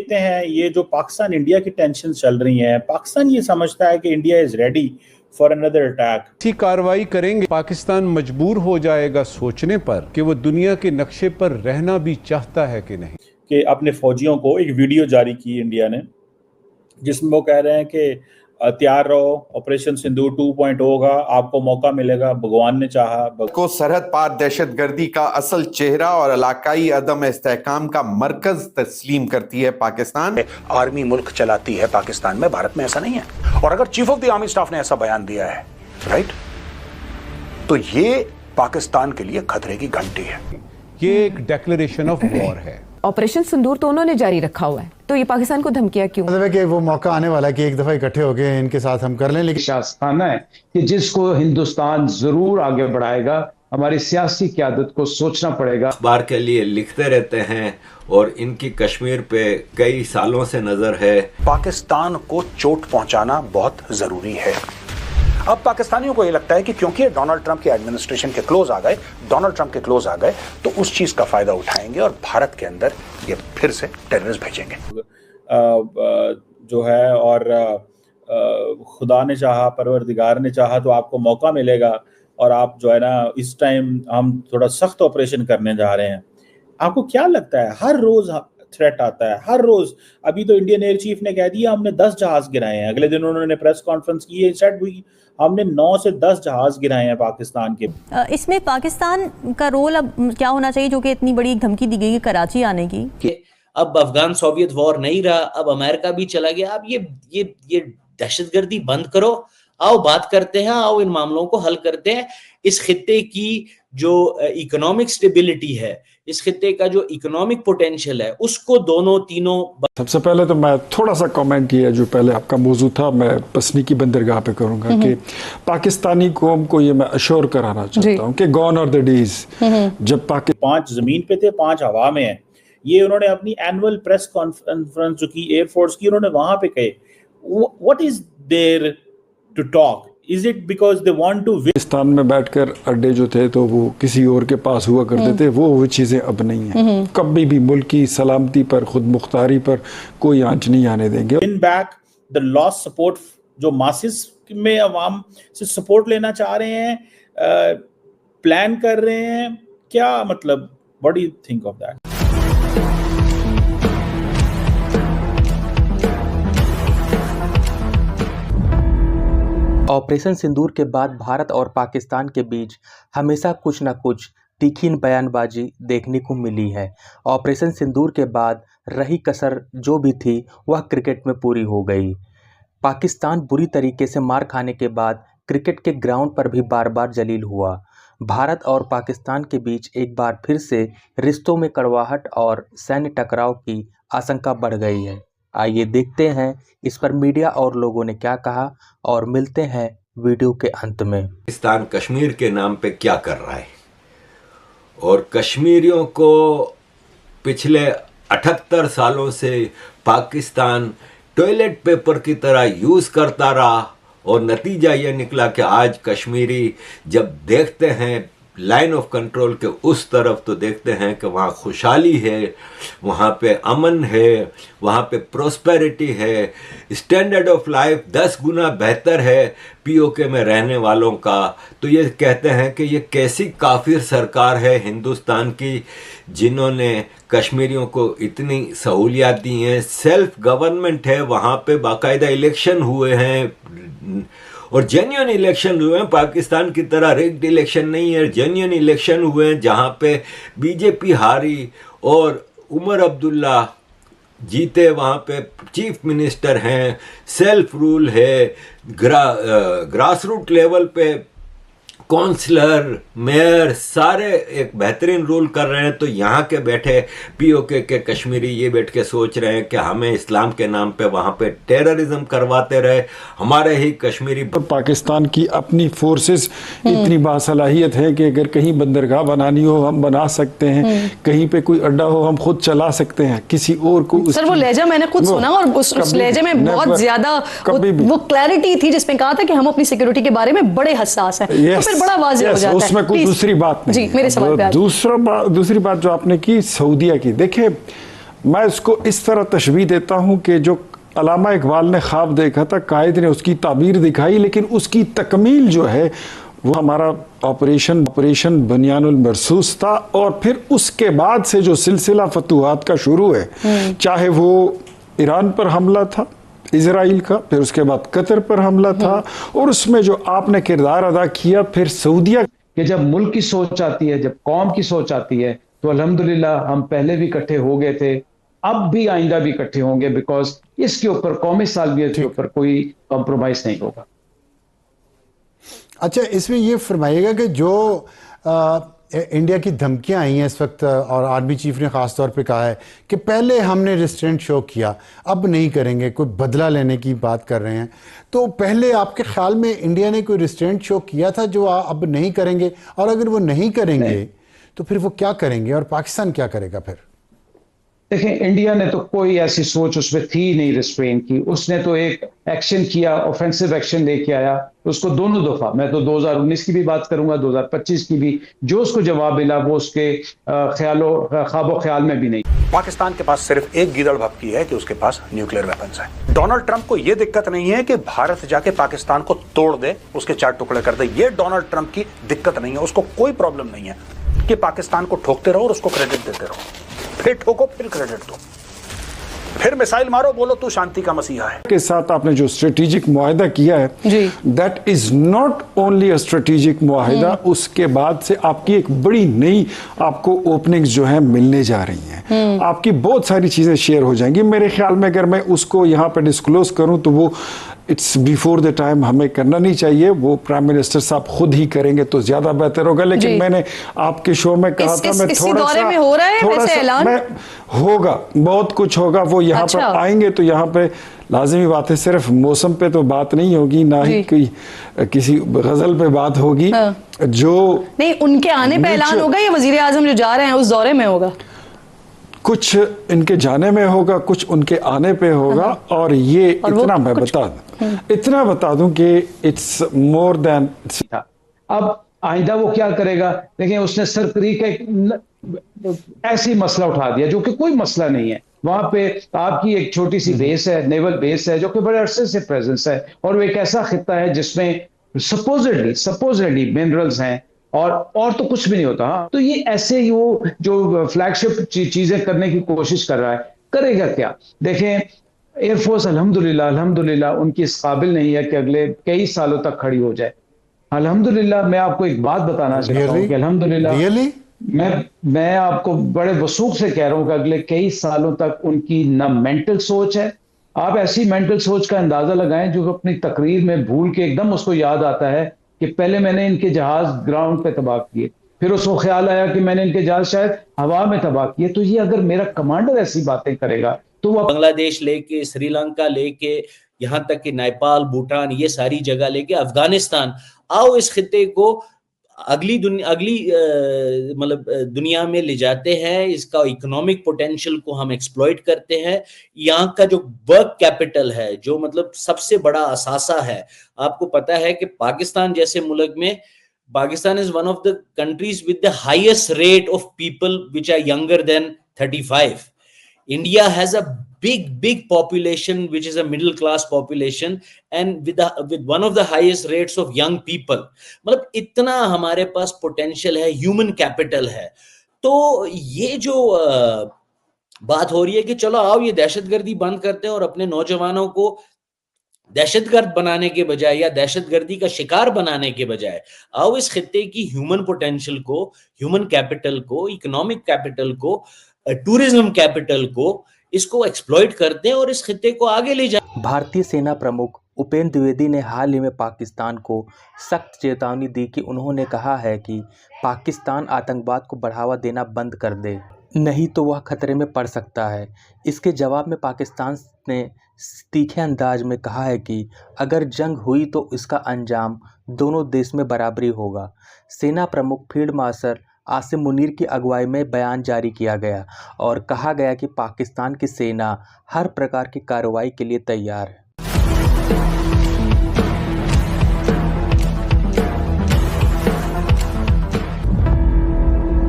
देखते हैं ये जो पाकिस्तान इंडिया की टेंशन चल रही है, पाकिस्तान ये समझता है कि India is ready for another attack. ऐसी कार्रवाई करेंगे पाकिस्तान मजबूर हो जाएगा सोचने पर कि वो दुनिया के नक्शे पर रहना भी चाहता है कि नहीं। कि अपने फौजियों को एक वीडियो जारी की इंडिया ने जिसमें वो कह रहे हैं कि तैयार रहो, ऑपरेशन सिंदूर 2.0 होगा, आपको मौका मिलेगा, भगवान ने चाहा। को सरहद पार दहशतगर्दी का असल चेहरा और इलाकाई अदम इस्तेहकाम का मरकज तस्लीम करती है पाकिस्तान। आर्मी मुल्क चलाती है पाकिस्तान में, भारत में ऐसा नहीं है। और अगर chief of the army staff ने ऐसा बयान दिया है, राइट, तो ये पाकिस्तान के लिए खतरे की घंटी है। ये एक डिक्लेरेशन ऑफ वॉर है। ऑपरेशन सिंदूर तो उन्होंने जारी रखा हुआ है, तो ये पाकिस्तान को धमकियां क्यों? मतलब है कि वो मौका आने वाला है कि एक दफा इकट्ठे होके इनके साथ हम कर लें, लेकिन शासखाना है कि जिसको हिंदुस्तान जरूर आगे बढ़ाएगा। हमारी सियासी क़यादत को सोचना पड़ेगा। अखबार के लिए लिखते रहते हैं और इनकी कश्मीर पे कई सालों से नजर है। पाकिस्तान को चोट पहुंचाना बहुत जरूरी है। अब पाकिस्तानियों को यह लगता है कि क्योंकि ये डोनाल्ड ट्रंप के एडमिनिस्ट्रेशन के क्लोज आ गए, डोनाल्ड ट्रंप के क्लोज आ गए, तो उस चीज का फायदा उठाएंगे और भारत के अंदर ये फिर से टेररिस्ट भेजेंगे जो है। और खुदा ने चाहा, परवरदिगार ने चाहा तो आपको मौका मिलेगा और आप जो है ना, इस टाइम हम थोड़ा सख्त ऑपरेशन करने जा रहे हैं। आपको क्या लगता है, हर रोज थ्रेट आता है, हर रोज? अभी तो इंडियन एयर चीफ ने कह दिया हमने 10 जहाज गिराए हैं। अगले दिन उन्होंने प्रेस कॉन्फ्रेंस की, सेट हुई हमने 9 से 10 जहाज गिराए हैं पाकिस्तान के। इसमें पाकिस्तान का रोल अब क्या होना चाहिए, जो कि इतनी बड़ी धमकी दी गई है कराची आने की? अब अफगान सोवियत वॉर नहीं रहा, अब अमेरिका भी चला गया। अब ये दहशतगर्दी बंद करो, आओ बात करते हैं, आओ इन मामलों को हल करते हैं। इस खित्ते की जो इकोनॉमिक स्टेबिलिटी है, इस खित्ते का जो इकोनॉमिक पोटेंशियल है, उसको दोनों तीनों। सबसे पहले तो मैं थोड़ा सा कमेंट किया जो पहले आपका मौजू था, मैं पसनी की बंदरगाह पे करूंगा कि पाकिस्तानी कौम को ये मैं अश्योर कराना चाहता हूँ कि गॉन आर द डेज जब 5 जमीन पे थे, 5 हवा में है। ये उन्होंने अपनी एनुअल प्रेस कॉन्फ्रेंस जो की एयरफोर्स की, उन्होंने वहां पे कहे what is there to talk, is it because they want to. Pakistan में बैठकर अड्डे जो थे तो वो किसी और के पास हुआ करते थे, वो चीजें अब नहीं है। कभी भी मुल्क की सलामती पर, खुद मुख्तारी पर कोई आंच नहीं आने देंगे। In back the lost support जो मासेस में अवाम से सपोर्ट लेना चाह रहे हैं, प्लान कर रहे हैं, क्या मतलब, what do you think of that? Operation Sindoor के बाद भारत और पाकिस्तान के बीच हमेशा कुछ न कुछ तीखी बयानबाजी देखने को मिली है। ऑपरेशन सिंदूर के बाद रही कसर जो भी थी वह क्रिकेट में पूरी हो गई। पाकिस्तान बुरी तरीके से मार खाने के बाद क्रिकेट के ग्राउंड पर भी बार बार जलील हुआ। भारत और पाकिस्तान के बीच एक बार फिर से रिश्तों में कड़वाहट और सैन्य टकराव की आशंका बढ़ गई है। आइए देखते हैं इस पर मीडिया और लोगों ने क्या कहा और मिलते हैं वीडियो के अंत में। पाकिस्तान कश्मीर के नाम पे क्या कर रहा है और कश्मीरियों को पिछले 78 सालों से पाकिस्तान टॉयलेट पेपर की तरह यूज करता रहा और नतीजा ये निकला कि आज कश्मीरी जब देखते हैं लाइन ऑफ कंट्रोल के उस तरफ तो देखते हैं कि वहाँ खुशहाली है, वहाँ पे अमन है, वहाँ पे प्रोस्पेरिटी है, स्टैंडर्ड ऑफ लाइफ 10 गुना बेहतर है पीओके में रहने वालों का। तो ये कहते हैं कि ये कैसी काफिर सरकार है हिंदुस्तान की जिन्होंने कश्मीरियों को इतनी सहूलियात दी हैं। सेल्फ गवर्नमेंट है, वहाँ पे बाकायदा इलेक्शन हुए हैं और जेन्युइन इलेक्शन हुए हैं। पाकिस्तान की तरह रिग्ड इलेक्शन नहीं है, जेन्युइन इलेक्शन हुए हैं जहां पे बीजेपी हारी और उमर अब्दुल्ला जीते, वहां पे चीफ मिनिस्टर हैं, सेल्फ रूल है, ग्रास रूट लेवल पे काउंसलर, मेयर सारे एक बेहतरीन रूल कर रहे हैं। तो यहाँ के बैठे पीओके के कश्मीरी ये बैठ के सोच रहे हैं कि हमें इस्लाम के नाम पे वहाँ पे टेररिज्म करवाते रहे हमारे ही कश्मीरी। पाकिस्तान की अपनी फोर्सेस इतनी बासलाहियत है कि अगर कहीं बंदरगाह बनानी हो हम बना सकते हैं, कहीं पे कोई अड्डा हो हम खुद चला सकते हैं, किसी और को। सर वो लहजा मैंने खुद सुना और उस लहजे में बहुत ज्यादा वो क्लैरिटी थी जिसमें कहा था कि हम अपनी सिक्योरिटी के बारे में बड़े हसास हैं। बड़ा वाज़ेह हो जाता है। उसमें कोई दूसरी बात नहीं। जी, मेरे सवाल पे दूसरी बात जो आपने की सऊदीया की, देखिए मैं इसको इस तरह तशबीह देता हूं कि जो अल्लामा इकबाल ने ख्वाब देखा था, कायद ने उसकी ताबीर दिखाई, लेकिन उसकी तकमील जो है वो हमारा ऑपरेशन बनियानुल मरसूस था। और फिर उसके बाद से जो सिलसिला फतूहात का शुरू है, चाहे वो ईरान पर हमला था इजराइल का, फिर उसके बाद कतर पर हमला था, और उसमें जो आपने किरदार अदा किया, फिर सऊदिया। कि जब मुल्क की सोच आती है, जब कौम की सोच आती है, तो अल्हम्दुलिल्लाह हम पहले भी इकट्ठे हो गए थे, अब भी आइंदा भी इकट्ठे होंगे, बिकॉज इसके ऊपर कौमी सालगिरह के ऊपर कोई कॉम्प्रोमाइज नहीं होगा। अच्छा, इसमें ये फरमाइएगा कि जो इंडिया की धमकियां आई हैं इस वक्त, और आर्मी चीफ ने ख़ास तौर पे कहा है कि पहले हमने रिस्ट्रेंट शो किया, अब नहीं करेंगे, कोई बदला लेने की बात कर रहे हैं, तो पहले आपके ख्याल में इंडिया ने कोई रिस्ट्रेंट शो किया था जो अब नहीं करेंगे? और अगर वो नहीं करेंगे तो फिर वो क्या करेंगे, और पाकिस्तान क्या करेगा फिर? देखें, इंडिया ने तो कोई ऐसी सोच उसमें थी नहीं रिस्ट्रेन की। उसने तो एक एक्शन किया, ऑफेंसिव एक्शन लेके आया, उसको दोनों दफा, मैं तो 2019 की भी बात करूंगा, 2025 की भी, जो उसको जवाब मिला वो उसके ख्वाबो ख्याल में भी नहीं। पाकिस्तान के पास सिर्फ एक गीदड़ भपकी है कि उसके पास न्यूक्लियर वेपन्स है। डोनाल्ड ट्रंप को यह दिक्कत नहीं है कि भारत जाके पाकिस्तान को तोड़ दे, उसके 4 टुकड़े कर दे। ये डोनाल्ड ट्रंप की दिक्कत नहीं है, उसको कोई प्रॉब्लम नहीं है कि पाकिस्तान को ठोकते रहो और उसको क्रेडिट देते रहो, फिर ठोको, फिर क्रेडिट दो, फिर मिसाइल मारो, बोलो तू शांति का मसीहा है। के साथ आपने जो स्ट्रेटेजिक मुआहिदा किया है, that is not only a strategic मुआहिदा, उसके बाद से आपकी एक बड़ी नई आपको ओपनिंग्स जो है मिलने जा रही हैं। आपकी बहुत सारी चीजें शेयर हो जाएंगी। मेरे ख्याल में अगर मैं उसको यहाँ पे डिस्क्लोज करूँ तो वो इट्स बिफोर द टाइम, हमें करना नहीं चाहिए, वो प्राइम मिनिस्टर साहब खुद ही करेंगे तो ज्यादा बेहतर होगा। लेकिन मैंने आपके शो में कहा था, मैं थोड़ा सा मैं होगा, बहुत कुछ होगा, वो यहाँ पर आएंगे तो यहाँ पे लाजिमी बात है, सिर्फ मौसम पे तो बात नहीं होगी, ना ही कोई किसी गजल पे बात होगी। जो नहीं, उनके आने पे ऐलान होगा या वजीर आजम जो जा रहे हैं उस दौरे में होगा? कुछ इनके जाने में होगा, कुछ उनके आने पे होगा। और ये इतना मैं इतना बता दूं कि इट्स मोर देन। अब आइंदा वो क्या करेगा? देखिए, उसने सरकरी का एक ऐसी मसला उठा दिया जो कि कोई मसला नहीं है। वहां पे आपकी एक छोटी सी बेस है, नेवल बेस है, जो कि बड़े अरसे से प्रेजेंस है, और वो एक ऐसा खित्ता है जिसमें सपोजिटली मिनरल्स हैं, और तो कुछ भी नहीं होता। हाँ, तो ये ऐसे ही वो जो फ्लैगशिप चीजें करने की कोशिश कर रहा है, करेगा क्या? देखें, एयरफोर्स अल्हम्दुलिल्लाह उनकी इस काबिल नहीं है कि अगले कई सालों तक खड़ी हो जाए। अल्हम्दुलिल्लाह मैं आपको एक बात बताना चाहता हूँ कि अल्हम्दुलिल्लाह मैं आपको बड़े वसूख से कह रहा हूँ कि अगले कई सालों तक उनकी ना मेंटल सोच है। आप ऐसी मेंटल सोच का अंदाजा लगाएं जो अपनी तकरीर में भूल के एकदम उसको याद आता है कि पहले मैंने इनके जहाज ग्राउंड पे तबाह किए, फिर उसको ख्याल आया कि मैंने इनके जहाज शायद हवा में तबाह किए। तो ये अगर मेरा कमांडर ऐसी बातें करेगा तो वो बांग्लादेश लेके, श्रीलंका लेके, यहाँ तक कि नेपाल, भूटान, ये सारी जगह लेके अफगानिस्तान, आओ इस खित्ते को अगली दुनिया में ले जाते हैं। इसका इकोनॉमिक पोटेंशियल को हम एक्सप्लॉइट करते हैं। यहाँ का जो वर्क कैपिटल है, जो मतलब सबसे बड़ा असासा है, आपको पता है कि पाकिस्तान जैसे मुल्क में, Pakistan is one of the countries with the highest rate of people which are younger than 35। India has a big population which is a middle class population and with one of the highest rates of young people. मतलब इतना हमारे पास potential है, human capital है। तो ये जो बात हो रही है कि चलो आओ ये दहशतगर्दी बंद करते हैं और अपने नौजवानों को दहशतगर्द बनाने के बजाय या दहशतगर्दी का शिकार बनाने के बजाय आओ इस खित्ते की ह्यूमन पोटेंशियल को, ह्यूमन कैपिटल को, इकोनॉमिक कैपिटल को, टूरिज्म कैपिटल को, इसको एक्सप्लॉइट करते हैं और इस खित्ते को आगे ले जाए। भारतीय सेना प्रमुख उपेंद्र द्विवेदी ने हाल ही में पाकिस्तान को सख्त चेतावनी दी कि उन्होंने कहा है कि पाकिस्तान आतंकवाद को बढ़ावा देना बंद कर दे, नहीं तो वह खतरे में पड़ सकता है। इसके जवाब में पाकिस्तान ने तीखे अंदाज में कहा है कि अगर जंग हुई तो इसका अंजाम दोनों देश में बराबरी होगा। सेना प्रमुख फील्ड मार्शल आसिम मुनीर की अगुवाई में बयान जारी किया गया और कहा गया कि पाकिस्तान की सेना हर प्रकार की कार्रवाई के लिए तैयार है।